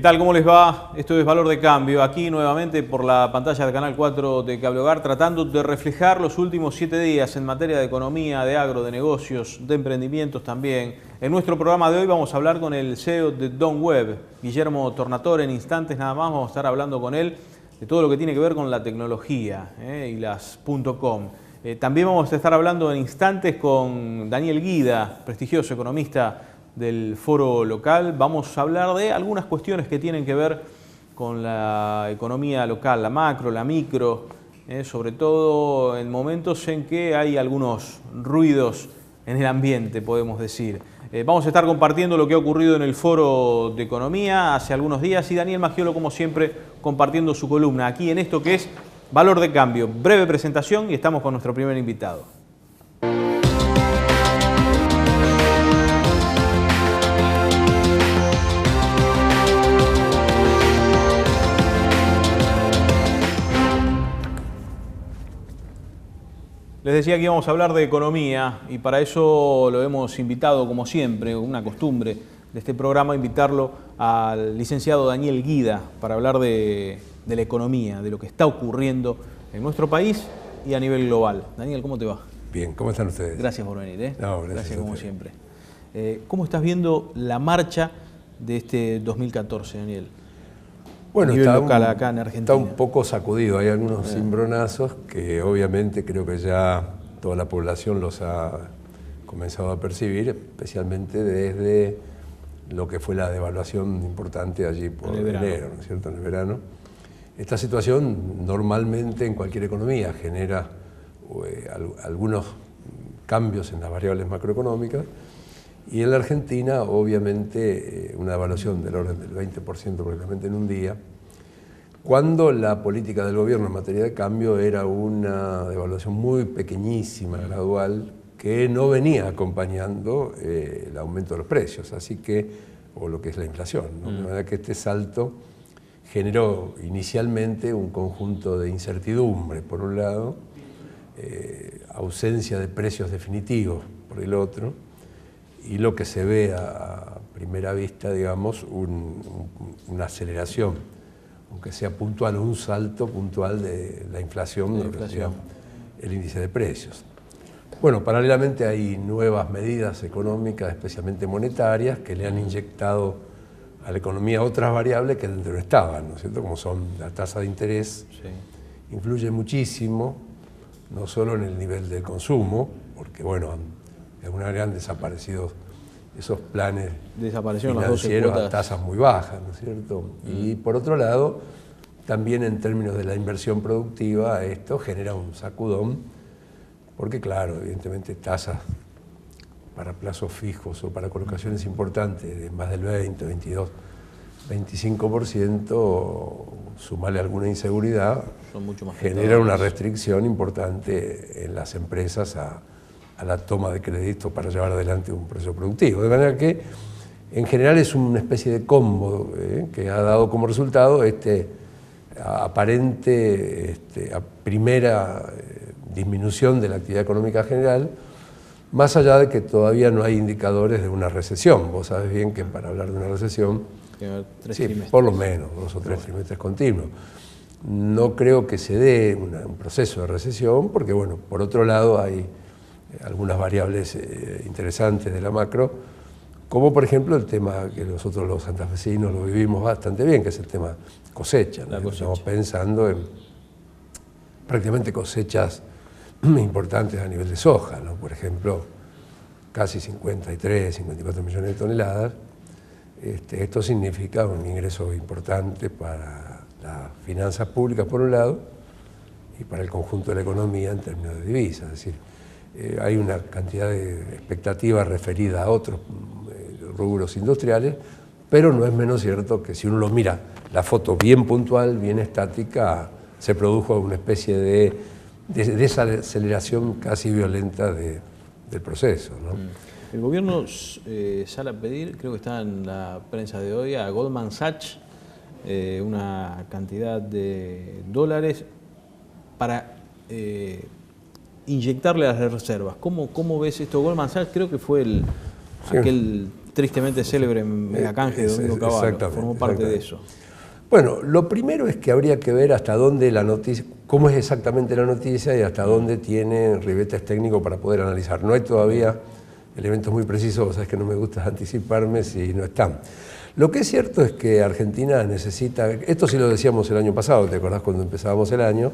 tal? ¿Cómo les va? Esto es Valor de Cambio, aquí nuevamente por la pantalla del Canal 4 de Cable Hogar, tratando de reflejar los últimos 7 días en materia de economía, de agro, de negocios, de emprendimientos también. En nuestro programa de hoy vamos a hablar con el CEO de DONWeb, Guillermo Tornatore. En instantes nada más vamos a estar hablando con él de todo lo que tiene que ver con la tecnología y las .com. También vamos a estar hablando en instantes con Daniel Guida, prestigioso economista del foro local. Vamos a hablar de algunas cuestiones que tienen que ver con la economía local, la macro, la micro, sobre todo en momentos en que hay algunos ruidos en el ambiente, podemos decir. Vamos a estar compartiendo lo que ha ocurrido en el foro de economía hace algunos días y Daniel Maggiolo, como siempre, compartiendo su columna aquí en esto que es Valor de Cambio. Breve presentación y estamos con nuestro primer invitado. Les decía que íbamos a hablar de economía y para eso lo hemos invitado, como siempre, una costumbre de este programa, invitarlo al licenciado Daniel Guida para hablar de la economía, de lo que está ocurriendo en nuestro país y a nivel global. Daniel, ¿cómo te va? Bien, ¿cómo están ustedes? Gracias por venir. No, gracias como siempre. ¿Cómo estás viendo la marcha de este 2014, Daniel? Bueno, local acá en Argentina. Está un poco sacudido, hay algunos cimbronazos que obviamente creo que ya toda la población los ha comenzado a percibir, especialmente desde lo que fue la devaluación importante allí por enero, ¿no es cierto?, en el verano. Esta situación normalmente en cualquier economía genera algunos cambios en las variables macroeconómicas y en la Argentina obviamente una devaluación del orden del 20% prácticamente en un día, cuando la política del gobierno en materia de cambio era una devaluación muy pequeñísima, gradual, que no venía acompañando el aumento de los precios, así que, o lo que es la inflación, ¿no? De manera que este salto generó inicialmente un conjunto de incertidumbre, por un lado, ausencia de precios definitivos, por el otro, y lo que se ve a primera vista, digamos, una aceleración, aunque sea puntual, un salto puntual de la inflación, el índice de precios. Bueno, paralelamente hay nuevas medidas económicas, especialmente monetarias, que le han inyectado a la economía otras variables que dentro no estaban, ¿no es cierto?, como son la tasa de interés, influye muchísimo, no solo en el nivel del consumo, porque bueno, de alguna manera han desaparecido esos planes financieros a tasas muy bajas, ¿no es cierto? Y por otro lado, también en términos de la inversión productiva, esto genera un sacudón, porque claro, evidentemente tasas para plazos fijos o para colocaciones importantes de más del 20, 22, 25%, sumarle alguna inseguridad, genera una restricción importante en las empresas a la toma de crédito para llevar adelante un proceso productivo. De manera que, en general, es una especie de combo que ha dado como resultado aparente primera disminución de la actividad económica general, más allá de que todavía no hay indicadores de una recesión. Vos sabés bien que para hablar de una recesión, por lo menos 2 o 3 trimestres continuos. No creo que se dé un proceso de recesión, porque, bueno, por otro lado hay algunas variables interesantes de la macro, como por ejemplo el tema que nosotros los santafesinos lo vivimos bastante bien, que es el tema cosecha, ¿no? Estamos pensando en prácticamente cosechas importantes a nivel de soja, ¿no? Por ejemplo, casi 53, 54 millones de toneladas. Esto significa un ingreso importante para las finanzas públicas por un lado y para el conjunto de la economía en términos de divisas, es decir, hay una cantidad de expectativas referidas a otros rubros industriales, pero no es menos cierto que si uno lo mira, la foto bien puntual, bien estática, se produjo una especie de desaceleración casi violenta del proceso, ¿no? El gobierno sale a pedir, creo que está en la prensa de hoy, a Goldman Sachs una cantidad de dólares para inyectarle a las reservas. ¿Cómo ves esto? Goldman Sachs creo que fue aquel tristemente célebre megacanje de Domingo Cavallo, formó parte de eso. Bueno, lo primero es que habría que ver hasta dónde la noticia, cómo es exactamente la noticia y hasta dónde tiene ribetes técnicos para poder analizar. No hay todavía elementos muy precisos, sabes que no me gusta anticiparme si no están. Lo que es cierto es que Argentina necesita, esto sí lo decíamos el año pasado, ¿te acordás cuando empezábamos el año?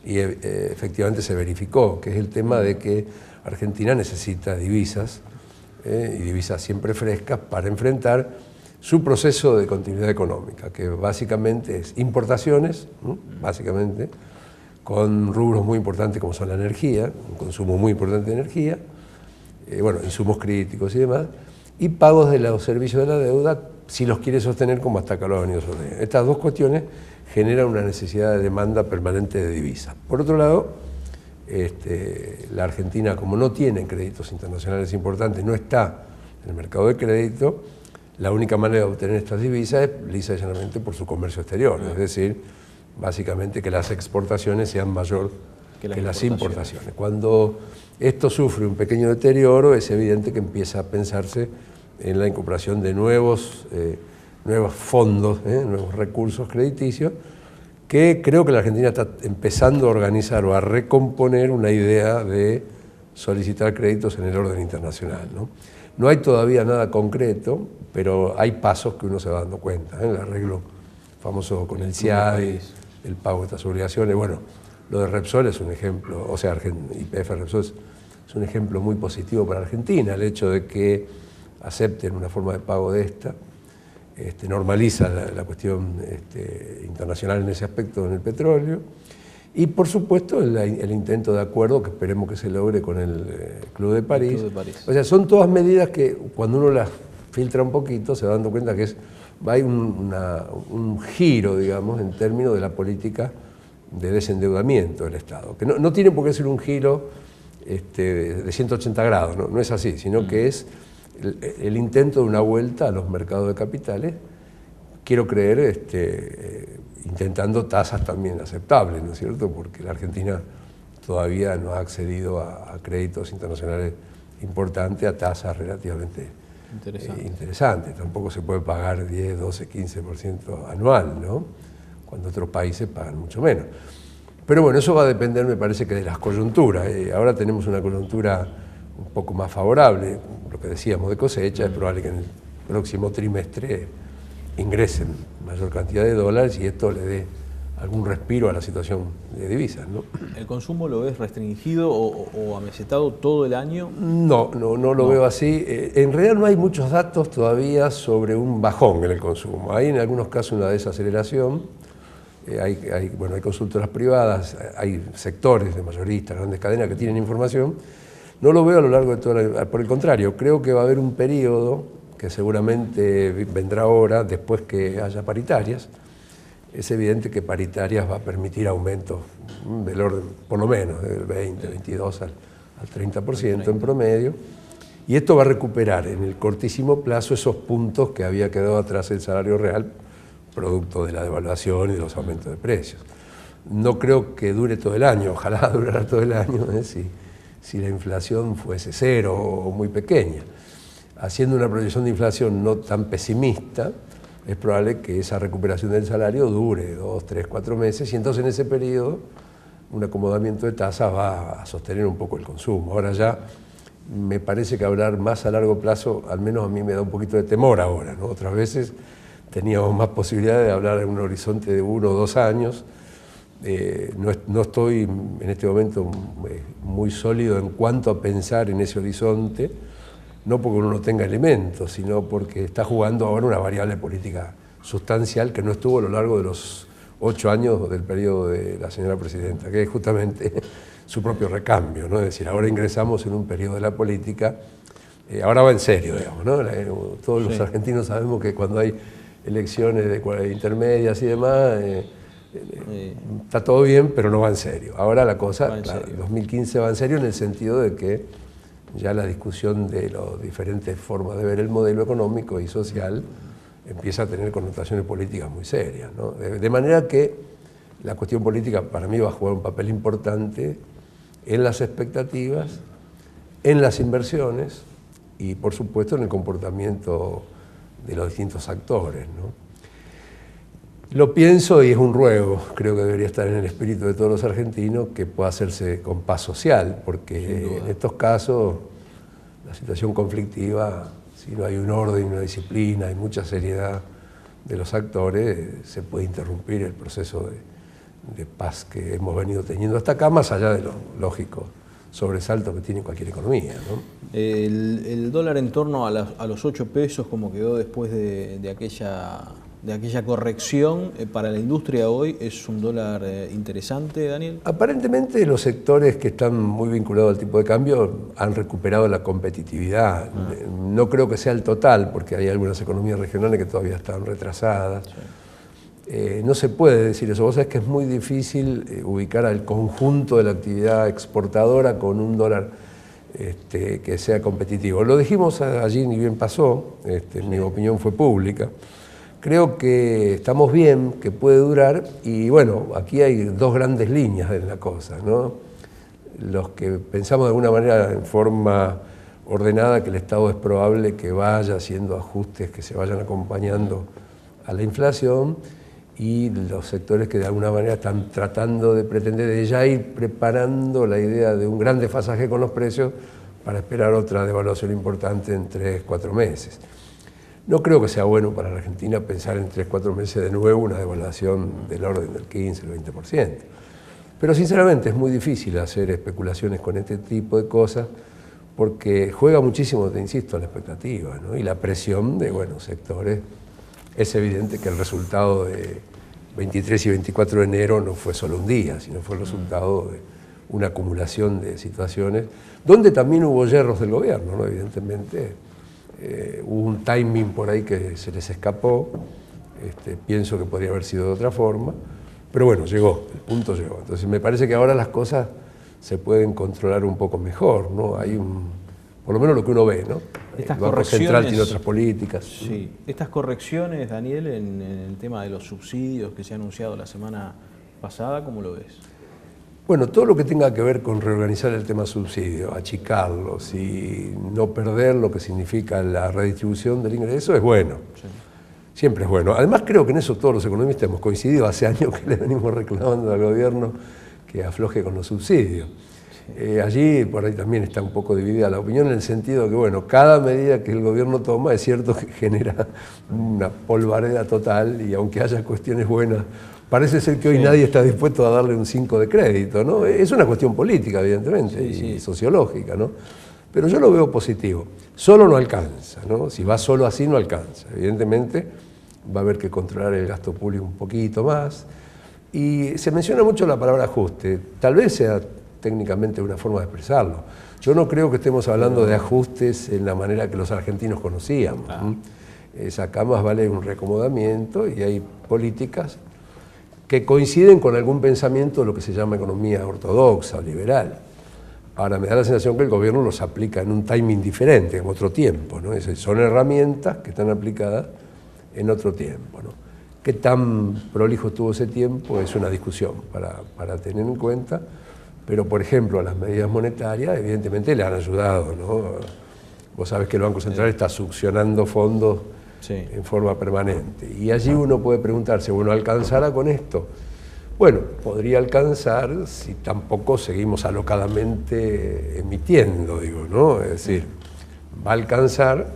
Y efectivamente se verificó, que es el tema de que Argentina necesita divisas, y divisas siempre frescas, para enfrentar su proceso de continuidad económica, que básicamente es importaciones, básicamente, con rubros muy importantes como son la energía, un consumo muy importante de energía, bueno, insumos críticos y demás, y pagos de los servicios de la deuda, si los quiere sostener como hasta acá lo ha venido sosteniendo. Estas dos cuestiones generan una necesidad de demanda permanente de divisas. Por otro lado, la Argentina, como no tiene créditos internacionales importantes, no está en el mercado de crédito, la única manera de obtener estas divisas es lisa y llanamente por su comercio exterior, es decir, básicamente que las exportaciones sean mayor que las importaciones. Cuando esto sufre un pequeño deterioro, es evidente que empieza a pensarse en la incorporación de nuevos fondos, nuevos recursos crediticios, que creo que la Argentina está empezando a organizar o a recomponer una idea de solicitar créditos en el orden internacional, ¿no? No hay todavía nada concreto, pero hay pasos que uno se va dando cuenta, el arreglo famoso con el CIADI, el pago de estas obligaciones. Bueno, lo de Repsol es un ejemplo, o sea, YPF Repsol es un ejemplo muy positivo para Argentina, el hecho de que acepten una forma de pago de esta, normaliza la cuestión internacional en ese aspecto en el petróleo, y por supuesto el intento de acuerdo que esperemos que se logre con el Club de París. O sea, son todas medidas que cuando uno las filtra un poquito se va dando cuenta que hay un giro, digamos, en términos de la política de desendeudamiento del Estado, que no tiene por qué ser un giro de 180 grados, no es así, sino que es el intento de una vuelta a los mercados de capitales, quiero creer, intentando tasas también aceptables, ¿no es cierto? Porque la Argentina todavía no ha accedido a créditos internacionales importantes a tasas relativamente interesantes. Tampoco se puede pagar 10, 12, 15% anual, ¿no? Cuando otros países pagan mucho menos. Pero bueno, eso va a depender, me parece, que de las coyunturas. Ahora tenemos una coyuntura un poco más favorable, lo que decíamos de cosecha, es probable que en el próximo trimestre ingresen mayor cantidad de dólares y esto le dé algún respiro a la situación de divisas, ¿no? ¿El consumo lo ves restringido o amesetado todo el año? No lo veo así. En realidad no hay muchos datos todavía sobre un bajón en el consumo. Hay en algunos casos una desaceleración, hay consultoras privadas, hay sectores de mayoristas, grandes cadenas que tienen información. No lo veo a lo largo de toda por el contrario, creo que va a haber un periodo que seguramente vendrá ahora, después que haya paritarias. Es evidente que paritarias va a permitir aumentos del orden, por lo menos, del 20, 22 al 30% en promedio, y esto va a recuperar en el cortísimo plazo esos puntos que había quedado atrás el salario real, producto de la devaluación y de los aumentos de precios. No creo que dure todo el año, ojalá durara todo el año, si la inflación fuese cero o muy pequeña. Haciendo una proyección de inflación no tan pesimista, es probable que esa recuperación del salario dure 2, 3, 4 meses, y entonces en ese periodo un acomodamiento de tasas va a sostener un poco el consumo. Ahora ya me parece que hablar más a largo plazo, al menos a mí me da un poquito de temor ahora, ¿no? Otras veces teníamos más posibilidad de hablar en un horizonte de 1 o 2 años. No estoy en este momento muy sólido en cuanto a pensar en ese horizonte, no porque uno no tenga elementos, sino porque está jugando ahora una variable política sustancial que no estuvo a lo largo de los 8 años del periodo de la señora presidenta, que es justamente su propio recambio, ¿no? Es decir, ahora ingresamos en un periodo de la política, ahora va en serio, digamos, ¿no? Todos los argentinos sabemos que cuando hay elecciones intermedias y demás, está todo bien, pero no va en serio. Ahora la cosa, claro, 2015 va en serio en el sentido de que ya la discusión de las diferentes formas de ver el modelo económico y social empieza a tener connotaciones políticas muy serias, ¿no? De manera que la cuestión política para mí va a jugar un papel importante en las expectativas, en las inversiones y por supuesto en el comportamiento de los distintos actores, ¿no? Lo pienso y es un ruego, creo que debería estar en el espíritu de todos los argentinos, que pueda hacerse con paz social, porque en estos casos la situación conflictiva, si no hay un orden, una disciplina y mucha seriedad de los actores, se puede interrumpir el proceso de paz que hemos venido teniendo hasta acá, más allá de lo lógico sobresalto que tiene cualquier economía, ¿no? El dólar en torno a los 8 pesos, como quedó después de aquella corrección, para la industria hoy, ¿es un dólar interesante, Daniel? Aparentemente los sectores que están muy vinculados al tipo de cambio han recuperado la competitividad. No creo que sea el total, porque hay algunas economías regionales que todavía están retrasadas. Sí. No se puede decir eso. Vos sabés que es muy difícil ubicar al conjunto de la actividad exportadora con un dólar que sea competitivo. Lo dijimos allí, ni bien pasó, mi opinión fue pública. Creo que estamos bien, que puede durar, y bueno, aquí hay dos grandes líneas en la cosa, ¿no? Los que pensamos de alguna manera en forma ordenada que el Estado es probable que vaya haciendo ajustes que se vayan acompañando a la inflación, y los sectores que de alguna manera están tratando de pretender de ya ir preparando la idea de un gran desfasaje con los precios para esperar otra devaluación importante en 3-4 meses. No creo que sea bueno para la Argentina pensar en 3-4 meses de nuevo una devaluación del orden del 15, el 20%. Pero sinceramente es muy difícil hacer especulaciones con este tipo de cosas porque juega muchísimo, te insisto, la expectativa, ¿no? Y la presión de sectores. Es evidente que el resultado de 23 y 24 de enero no fue solo un día, sino fue el resultado de una acumulación de situaciones donde también hubo yerros del gobierno, ¿no? Evidentemente hubo un timing por ahí que se les escapó, pienso que podría haber sido de otra forma, pero bueno, llegó, el punto llegó. Entonces me parece que ahora las cosas se pueden controlar un poco mejor, ¿no? Hay por lo menos lo que uno ve, ¿no? Estas el Banco Central tiene otras políticas. Sí. Estas correcciones, Daniel, en el tema de los subsidios que se ha anunciado la semana pasada, ¿cómo lo ves? Bueno, todo lo que tenga que ver con reorganizar el tema subsidio, achicarlos y no perder lo que significa la redistribución del ingreso es bueno. Sí. Siempre es bueno. Además creo que en eso todos los economistas hemos coincidido. Hace años que le venimos reclamando al gobierno que afloje con los subsidios. Allí por ahí también está un poco dividida la opinión en el sentido que, cada medida que el gobierno toma es cierto que genera una polvareda total y aunque haya cuestiones buenas, parece ser que hoy nadie está dispuesto a darle un 5 de crédito, ¿no? Es una cuestión política, evidentemente, y sociológica, ¿no? Pero yo lo veo positivo. Solo no alcanza, ¿no? Si va solo así no alcanza. Evidentemente va a haber que controlar el gasto público un poquito más. Y se menciona mucho la palabra ajuste. Tal vez sea técnicamente una forma de expresarlo. Yo no creo que estemos hablando de ajustes en la manera que los argentinos conocíamos. Acá más vale un reacomodamiento y hay políticas que coinciden con algún pensamiento de lo que se llama economía ortodoxa o liberal. Ahora me da la sensación que el gobierno los aplica en un timing diferente, en otro tiempo, ¿no? Son herramientas que están aplicadas en otro tiempo, ¿no? Qué tan prolijo estuvo ese tiempo es una discusión para tener en cuenta. Pero, por ejemplo, a las medidas monetarias, evidentemente, le han ayudado, ¿no? Vos sabés que el Banco Central está succionando fondos en forma permanente. Y allí uno puede preguntarse, ¿alcanzará con esto? Bueno, podría alcanzar si tampoco seguimos alocadamente emitiendo, ¿no? Es decir, va a alcanzar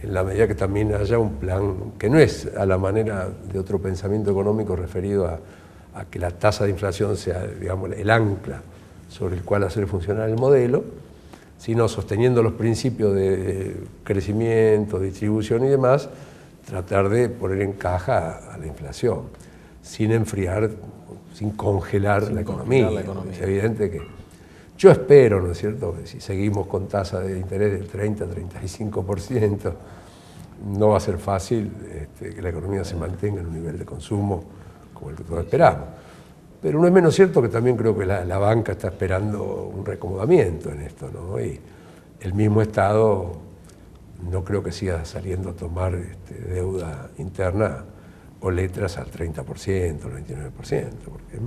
en la medida que también haya un plan que no es a la manera de otro pensamiento económico referido a que la tasa de inflación sea, digamos, el ancla sobre el cual hacer funcionar el modelo, sino sosteniendo los principios de crecimiento, distribución y demás, tratar de poner en caja a la inflación, sin enfriar, sin congelar la economía. Es evidente que yo espero, ¿no es cierto?, que si seguimos con tasa de interés del 30-35%, no va a ser fácil que la economía se mantenga en un nivel de consumo como el que todos esperamos. Pero no es menos cierto que también creo que la banca está esperando un reacomodamiento en esto, ¿no? Y el mismo Estado no creo que siga saliendo a tomar deuda interna o letras al 30%, al 29%, porque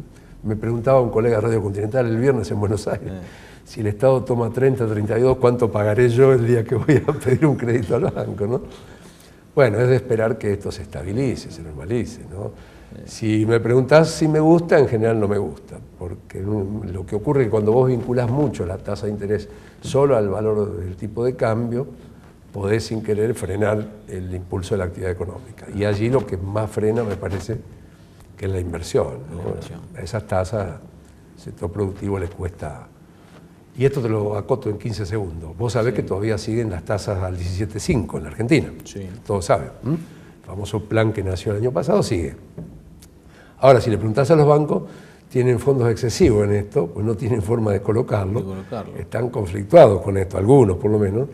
Me preguntaba un colega de Radio Continental el viernes en Buenos Aires, si el Estado toma 30, 32, ¿cuánto pagaré yo el día que voy a pedir un crédito al banco, ¿no? Bueno, es de esperar que esto se estabilice, se normalice, ¿no? Si me preguntás si me gusta, en general no me gusta, porque lo que ocurre es que cuando vos vinculás mucho la tasa de interés solo al valor del tipo de cambio, podés sin querer frenar el impulso de la actividad económica. Y allí lo que más frena, me parece, que es la inversión, ¿no? A esas tasas, al sector productivo les cuesta. Y esto te lo acoto en 15 segundos. Vos sabés que todavía siguen las tasas al 17,5 en la Argentina. Sí. Todos saben. El famoso plan que nació el año pasado sigue. Ahora, si le preguntás a los bancos, tienen fondos excesivos en esto, pues no tienen forma de colocarlo. Están conflictuados con esto, algunos por lo menos,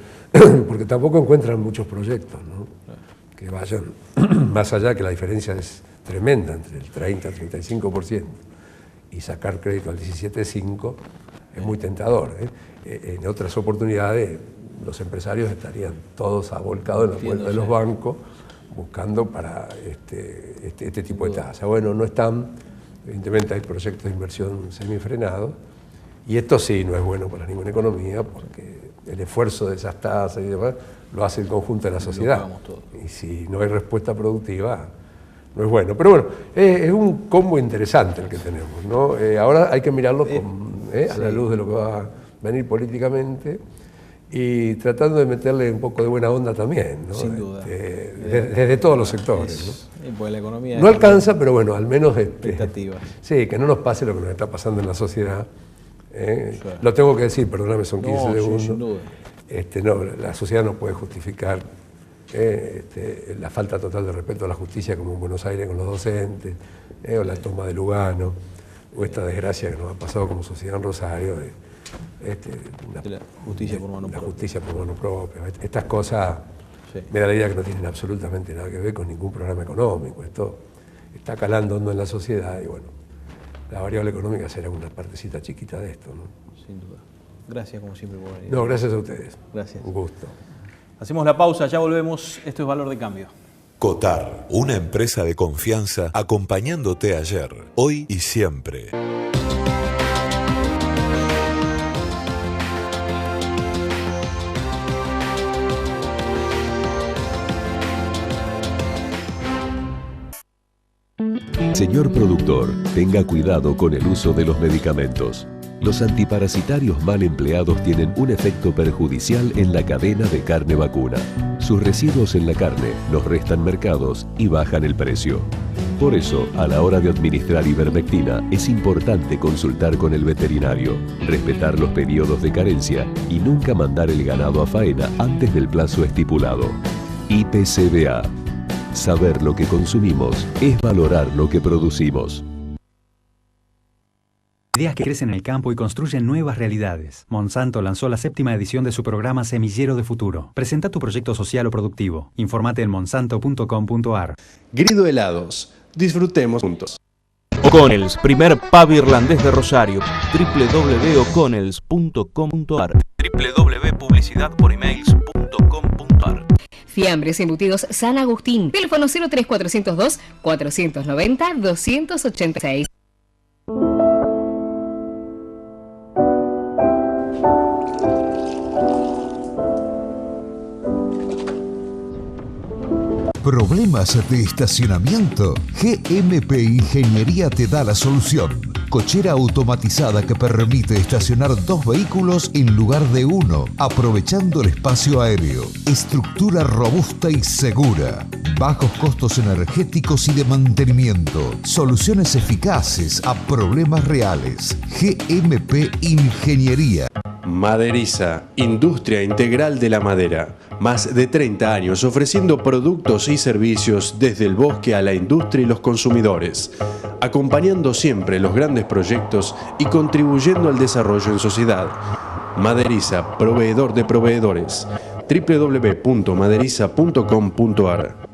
porque tampoco encuentran muchos proyectos, ¿no? Que vayan más allá, que la diferencia es tremenda, entre el 30 y el 35%, y sacar crédito al 17,5 es muy tentador, ¿eh? En otras oportunidades los empresarios estarían todos avolcados en la puerta de los bancos buscando para este tipo de tasas. Bueno, no están, evidentemente hay proyectos de inversión semifrenados, y esto sí no es bueno para ninguna economía, porque el esfuerzo de esas tasas y demás lo hace el conjunto de la sociedad. Y si no hay respuesta productiva, no es bueno. Pero bueno, es un combo interesante el que tenemos, ¿no? Ahora hay que mirarlo a la luz de lo que va a venir políticamente y tratando de meterle un poco de buena onda también, ¿no? Sin duda. Desde todos los sectores, ¿no? Pues la economía no alcanza, pero bueno, al menos expectativas. Sí, que no nos pase lo que nos está pasando en la sociedad. Claro. Lo tengo que decir, perdóname, son 15 segundos. Sí, sin duda. No, la sociedad no puede justificar la falta total de respeto a la justicia, como en Buenos Aires con los docentes, o la toma de Lugano, o esta desgracia que nos ha pasado como sociedad en Rosario, la justicia por mano propia. La justicia por mano propia. Estas cosas me da la idea que no tienen absolutamente nada que ver con ningún programa económico. Esto está calando hondo en la sociedad y bueno, la variable económica será una partecita chiquita de esto, ¿no? Sin duda. Gracias, como siempre, por venir. No, gracias a ustedes. Gracias. Un gusto. Hacemos la pausa, ya volvemos. Esto es Valor de Cambio. Cotar, una empresa de confianza acompañándote ayer, hoy y siempre. Señor productor, tenga cuidado con el uso de los medicamentos. Los antiparasitarios mal empleados tienen un efecto perjudicial en la cadena de carne vacuna. Sus residuos en la carne nos restan mercados y bajan el precio. Por eso, a la hora de administrar ivermectina, es importante consultar con el veterinario, respetar los periodos de carencia y nunca mandar el ganado a faena antes del plazo estipulado. IPCBA. Saber lo que consumimos es valorar lo que producimos. Ideas que crecen en el campo y construyen nuevas realidades. Monsanto lanzó la 7ª edición de su programa Semillero de Futuro. Presenta tu proyecto social o productivo. Infórmate en monsanto.com.ar. Grido Helados. Disfrutemos juntos. O'Connell's, primer pub irlandés de Rosario. www.o'connells.com.ar. www.publicidadporemails.com.ar. Fiambres embutidos San Agustín. Teléfono 03402 490 286. ¿Problemas de estacionamiento? GMP Ingeniería te da la solución. Cochera automatizada que permite estacionar 2 vehículos en lugar de 1, aprovechando el espacio aéreo. Estructura robusta y segura. Bajos costos energéticos y de mantenimiento. Soluciones eficaces a problemas reales. GMP Ingeniería. Maderiza, industria integral de la madera. Más de 30 años ofreciendo productos y servicios desde el bosque a la industria y los consumidores, acompañando siempre los grandes proyectos y contribuyendo al desarrollo en sociedad. Maderiza, proveedor de proveedores. www.maderiza.com.ar.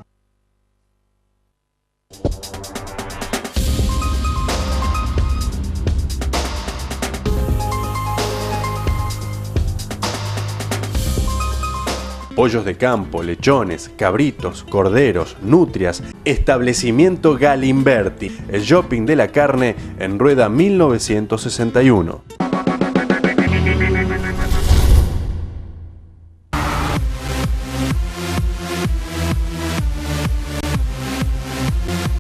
pollos de campo, lechones, cabritos, corderos, nutrias. Establecimiento Galimberti, el shopping de la carne en Rueda 1961.